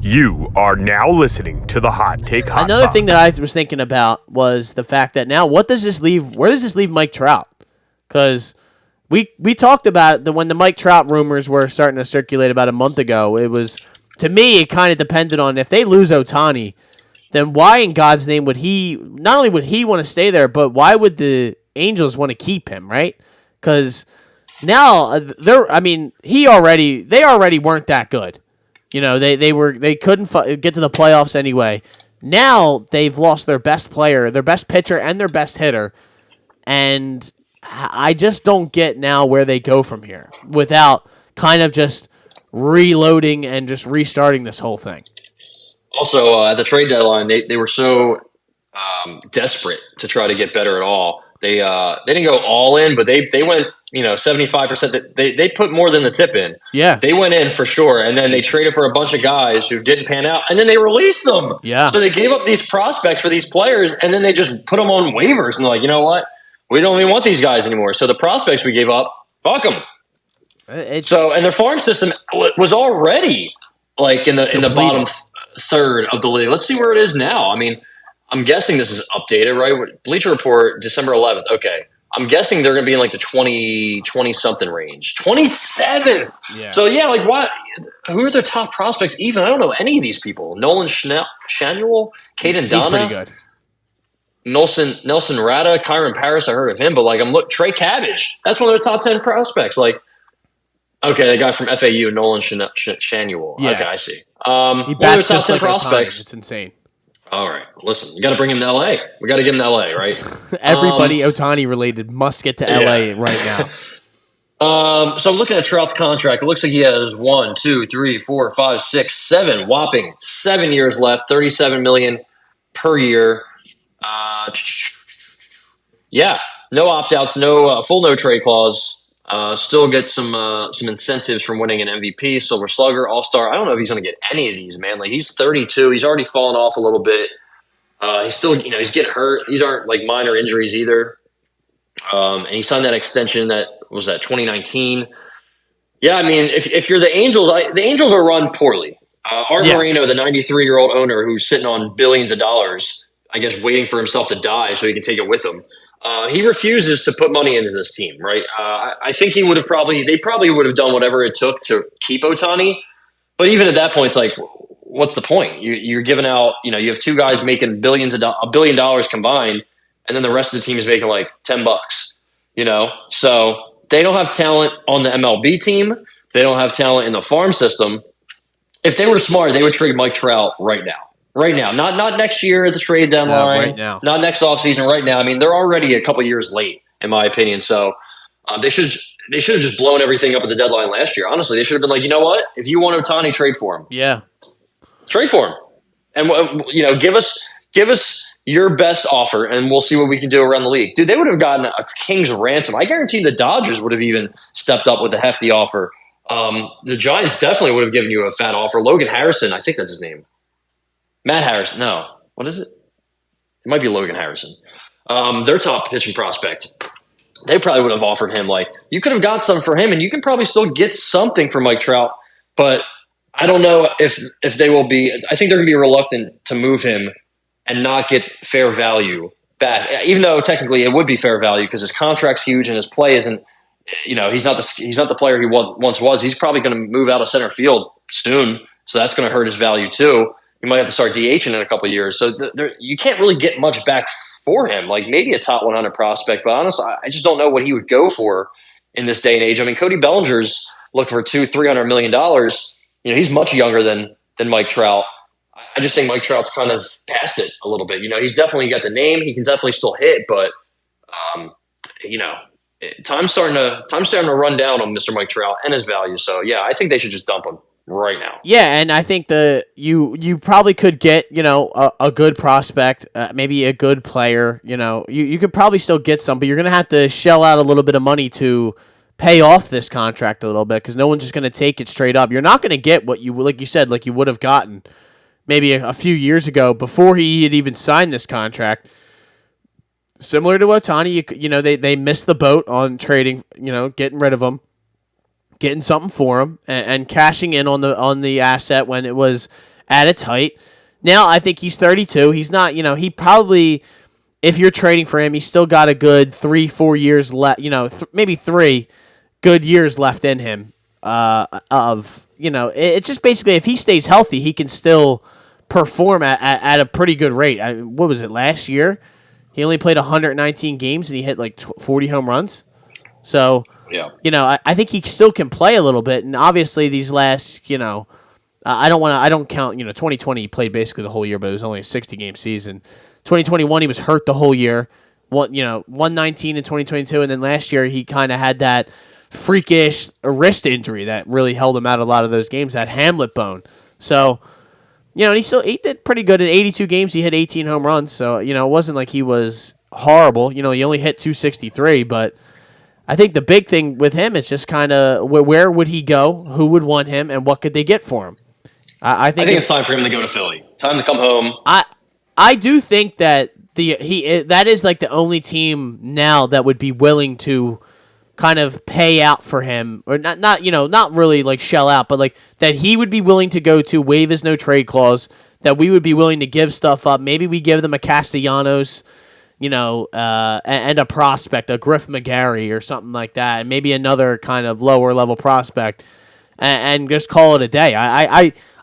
You are now listening to the Hot Take Hot Another Box. thing that I was thinking about was the fact that now, where does this leave Mike Trout? Because we talked about when the Mike Trout rumors were starting to circulate about a month ago. It was, to me, it kind of depended on if they lose Ohtani, then why in God's name would he, not only would he want to stay there, but why would the Angels want to keep him, right? Because now they already weren't that good. You know, they couldn't get to the playoffs anyway. Now they've lost their best player, their best pitcher, and their best hitter, and I just don't get now where they go from here without kind of just reloading and just restarting this whole thing. Also, at the trade deadline, they were so desperate to try to get better at all. They didn't go all in, but they went 75%. They put more than the tip in. Yeah, they went in for sure, and then they traded for a bunch of guys who didn't pan out, and then they released them. Yeah, so they gave up these prospects for these players, and then they just put them on waivers, and they're like, you know what, we don't even want these guys anymore. So the prospects we gave up, fuck them. And their farm system was already like in the bottom third of the league. Let's see where it is now. I mean, I'm guessing this is updated, right? Bleacher Report, December 11th. Okay. I'm guessing they're going to be in like the 20-something range. 27th! Yeah. So, yeah, like what? Who are their top prospects even? I don't know any of these people. Nolan Shanuel, Caden Donna. He's pretty good. Nelson Rada, Kyron Paris, I heard of him. But Trey Cabbage. That's one of their top 10 prospects. Okay, the guy from FAU, Nolan Shanuel. Yeah. Okay, I see. He bats just like prospects. It's insane. All right, listen, you got to bring him to LA. We got to get him to LA, right? Everybody Ohtani related must get to LA right now. So I'm looking at Trout's contract. It looks like he has 1, 2, 3, 4, 5, 6, 7, whopping 7 years left, $37 million per year. No opt-outs, no full no trade clause. Still get some incentives from winning an MVP, Silver Slugger, All-Star. I don't know if he's going to get any of these, man. He's 32. He's already fallen off a little bit. He's still, he's getting hurt. These aren't minor injuries either. And he signed that extension that was 2019. Yeah, I mean, if you're the Angels, the Angels are run poorly. Art Moreno, the 93-year-old owner who's sitting on billions of dollars, I guess waiting for himself to die so he can take it with him. He refuses to put money into this team, right? I think they probably would have done whatever it took to keep Ohtani. But even at that point, it's like, what's the point? You're giving out, you have two guys making $1 billion combined, and then the rest of the team is making like $10, So they don't have talent on the MLB team. They don't have talent in the farm system. If they were smart, they would trade Mike Trout right now. Right now, not next year at the trade deadline. Right now, not next offseason. Right now, I mean, they're already a couple years late, in my opinion. So they should have just blown everything up at the deadline last year. Honestly, they should have been like, you know what? If you want Ohtani, trade for him. Yeah, trade for him, and give us your best offer, and we'll see what we can do around the league. Dude, they would have gotten a king's ransom. I guarantee the Dodgers would have even stepped up with a hefty offer. The Giants definitely would have given you a fat offer. Logan Harrison, I think that's his name. Matt Harrison. No. What is it? It might be Logan Harrison. Their top pitching prospect. They probably would have offered him, you could have got some for him, and you can probably still get something for Mike Trout. But I don't know if they will be – I think they're going to be reluctant to move him and not get fair value back, even though technically it would be fair value because his contract's huge and his play isn't – he's not the player he once was. He's probably going to move out of center field soon, so that's going to hurt his value too. You might have to start DHing in a couple of years. So you can't really get much back for him, maybe a top 100 prospect. But honestly, I just don't know what he would go for in this day and age. I mean, Cody Bellinger's looking for $200-300 million. He's much younger than Mike Trout. I just think Mike Trout's kind of past it a little bit. He's definitely got the name. He can definitely still hit. But, time's starting to run down on Mr. Mike Trout and his value. So, yeah, I think they should just dump him right now. Yeah, and I think you probably could get a good prospect, maybe a good player. You could probably still get some, but you're gonna have to shell out a little bit of money to pay off this contract a little bit because no one's just gonna take it straight up. You're not gonna get what you would have gotten maybe a few years ago before he had even signed this contract. Similar to Ohtani, they missed the boat on trading, getting rid of him. Getting something for him and cashing in on the asset when it was at its height. Now I think he's 32. He's not, he probably, if you're trading for him, he's still got a good 3-4 years left, maybe 3 good years left in him. It's just basically if he stays healthy, he can still perform at a pretty good rate. What was it, last year? He only played 119 games and he hit like 40 home runs. So, yeah, I think he still can play a little bit. And obviously these last, I don't count, 2020 he played basically the whole year, but it was only a 60-game season. 2021 he was hurt the whole year. 119 in 2022, and then last year he kind of had that freakish wrist injury that really held him out a lot of those games, that Hamlet bone. So, and he did pretty good in 82 games. He hit 18 home runs, so it wasn't like he was horrible. He only hit 263, but I think the big thing with him is just kind of where would he go, who would want him, and what could they get for him. I think it's time for him to go to Philly. Time to come home. I do think that that is like the only team now that would be willing to kind of pay out for him, or not really like shell out, but like that he would be willing to go to, waive his no trade clause, that we would be willing to give stuff up. Maybe we give them a Castellanos, and a prospect, a Griff McGarry or something like that, and maybe another kind of lower level prospect, and just call it a day.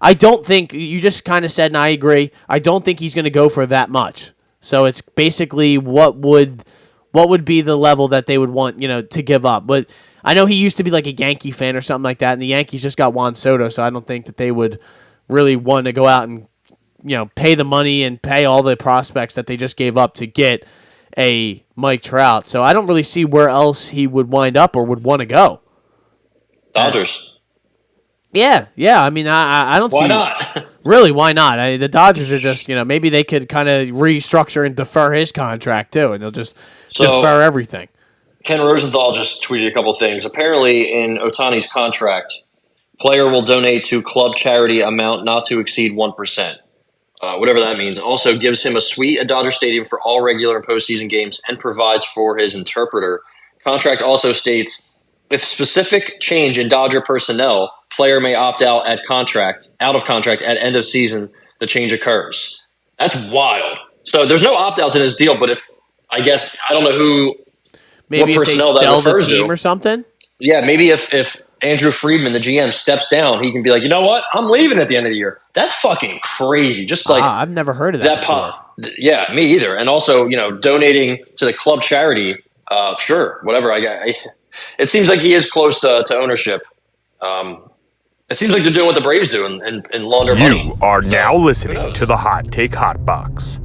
I don't think, you just kind of said, and I agree, I don't think he's going to go for that much. So it's basically what would be the level that they would want, to give up. But I know he used to be like a Yankee fan or something like that, and the Yankees just got Juan Soto, so I don't think that they would really want to go out and, pay the money and pay all the prospects that they just gave up to get a Mike Trout. So I don't really see where else he would wind up or would want to go. Dodgers. Yeah. I mean, I don't see. Why not? Really, why not? The Dodgers are just, maybe they could kind of restructure and defer his contract too, and they'll just defer everything. Ken Rosenthal just tweeted a couple things. Apparently, in Ohtani's contract, player will donate to club charity amount not to exceed 1%. Whatever that means. Also gives him a suite at Dodger Stadium for all regular and postseason games and provides for his interpreter. Contract also states, if specific change in Dodger personnel, player may opt out of contract at end of season, the change occurs. That's wild. So there's no opt-outs in his deal, but I don't know maybe what if they personnel sell that the refers team to. or something? Yeah, maybe if Andrew Friedman, the GM, steps down, he can be like, you know what? I'm leaving at the end of the year. That's fucking crazy. Just like I've never heard of that before. Yeah, me either. And also, donating to the club charity. Sure, whatever. It seems like he is close to ownership. It seems like they're doing what the Braves do and launder money. You are now listening to the Hot Take Hot Box.